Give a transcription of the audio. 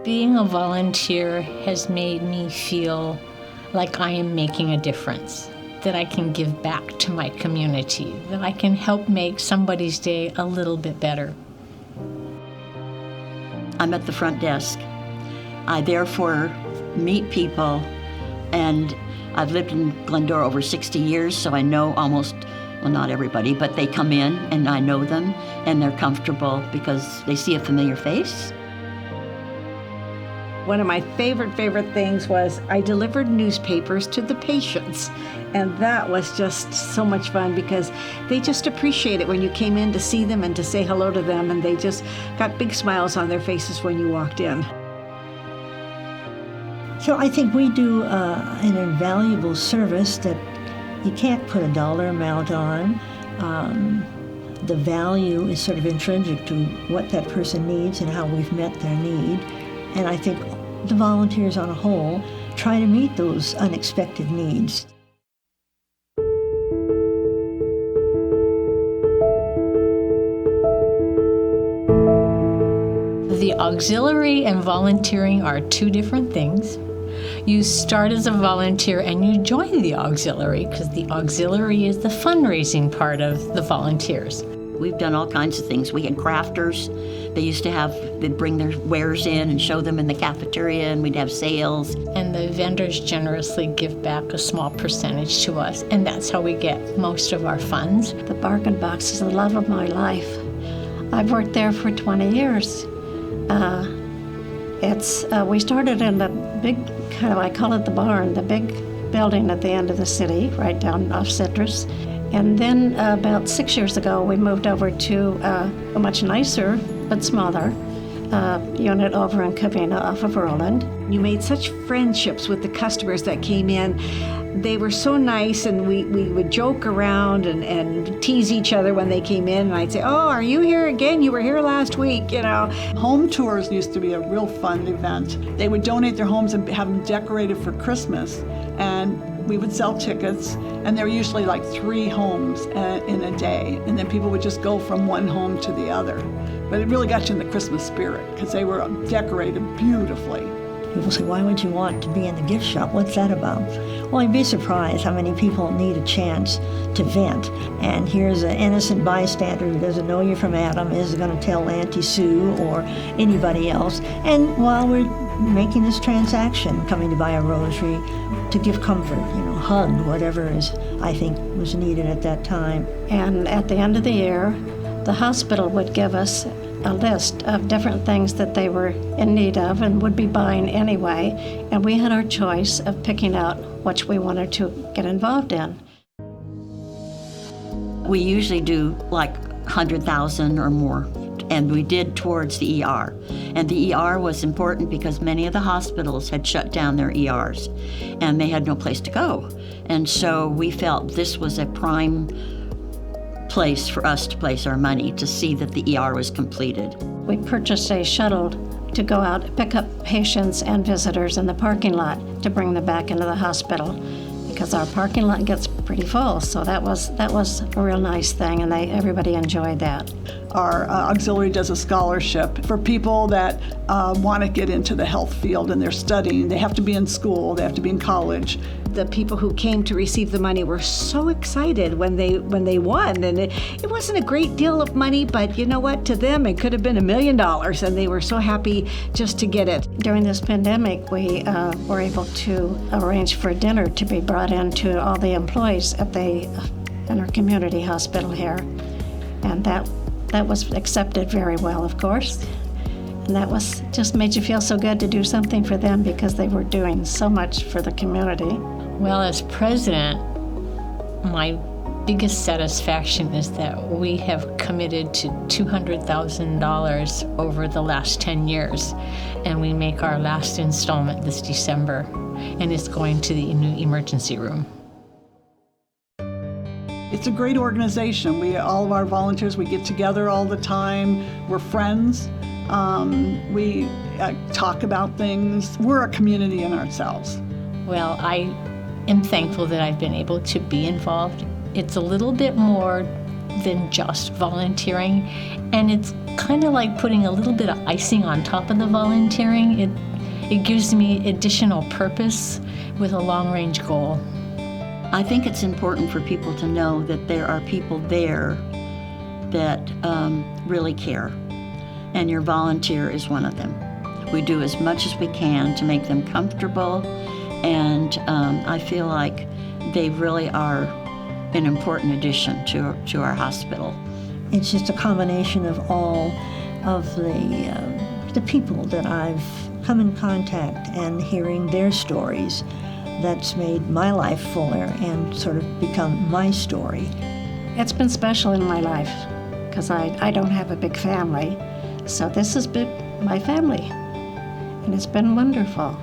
Being a volunteer has made me feel like I am making a difference, that I can give back to my community, that I can help make somebody's day a little bit better. I'm at the front desk. I therefore meet people, and I've lived in Glendora over 60 years, so I know almost, well, not everybody, but they come in and I know them and they're comfortable because they see a familiar face. One of my favorite things was I delivered newspapers to the patients. And that was just so much fun because they just appreciate it when you came in to see them and to say hello to them. And they just got big smiles on their faces when you walked in. So I think we do an invaluable service that you can't put a dollar amount on. The value is sort of intrinsic to what that person needs and how we've met their need. And I think the volunteers on a whole try to meet those unexpected needs. The auxiliary and volunteering are two different things. You start as a volunteer and you join the auxiliary because the auxiliary is the fundraising part of the volunteers. We've done all kinds of things. We had crafters. They'd bring their wares in and show them in the cafeteria, and we'd have sales. And the vendors generously give back a small percentage to us, and that's how we get most of our funds. The bargain box is the love of my life. I've worked there for 20 years. We started in the big, I call it the barn, the big building at the end of the city, right down off Citrus. And then about 6 years ago, we moved over to a much nicer but smaller unit over in Covina off of Roland. You made such friendships with the customers that came in. They were so nice, and we would joke around and tease each other when they came in. And I'd say, "Oh, are you here again? You were here last week," you know. Home tours used to be a real fun event. They would donate their homes and have them decorated for Christmas, and we would sell tickets, and there were usually like 3 homes in a day, and then people would just go from one home to the other. But it really got you in the Christmas spirit because they were decorated beautifully. People say, why would you want to be in the gift shop? What's that about? Well, you'd be surprised how many people need a chance to vent. And here's an innocent bystander who doesn't know you from Adam is going to tell Auntie Sue or anybody else. And while we're making this transaction, coming to buy a rosary, to give comfort, hug, whatever I think was needed at that time. And at the end of the year, the hospital would give us a list of different things that they were in need of and would be buying anyway, and we had our choice of picking out which we wanted to get involved in. We usually do like 100,000 or more, and we did towards the ER. And the ER was important because many of the hospitals had shut down their ERs, and they had no place to go. And so we felt this was a prime place for us to place our money to see that the ER was completed. We purchased a shuttle to go out, pick up patients and visitors in the parking lot to bring them back into the hospital because our parking lot gets pretty full. So that was a real nice thing, and everybody enjoyed that. Our auxiliary does a scholarship for people that want to get into the health field and they're studying. They have to be in school, they have to be in college. The people who came to receive the money were so excited when they won, and it wasn't a great deal of money, but you know what? To them, it could have been $1 million, and they were so happy just to get it. During this pandemic, we were able to arrange for dinner to be brought in to all the employees in our community hospital here, and that was accepted very well, of course. And that was just made you feel so good to do something for them because they were doing so much for the community. Well, as president, my biggest satisfaction is that we have committed to $200,000 over the last 10 years, and we make our last installment this December, and it's going to the new emergency room. It's a great organization. All of our volunteers, we get together all the time. We're friends. We talk about things. We're a community in ourselves. Well, I am thankful that I've been able to be involved. It's a little bit more than just volunteering. And it's kind of like putting a little bit of icing on top of the volunteering. It gives me additional purpose with a long-range goal. I think it's important for people to know that there are people there that really care, and your volunteer is one of them. We do as much as we can to make them comfortable, and I feel like they really are an important addition to our hospital. It's just a combination of all of the people that I've come in contact and hearing their stories that's made my life fuller and sort of become my story. It's been special in my life because I don't have a big family, so this has been my family, and it's been wonderful.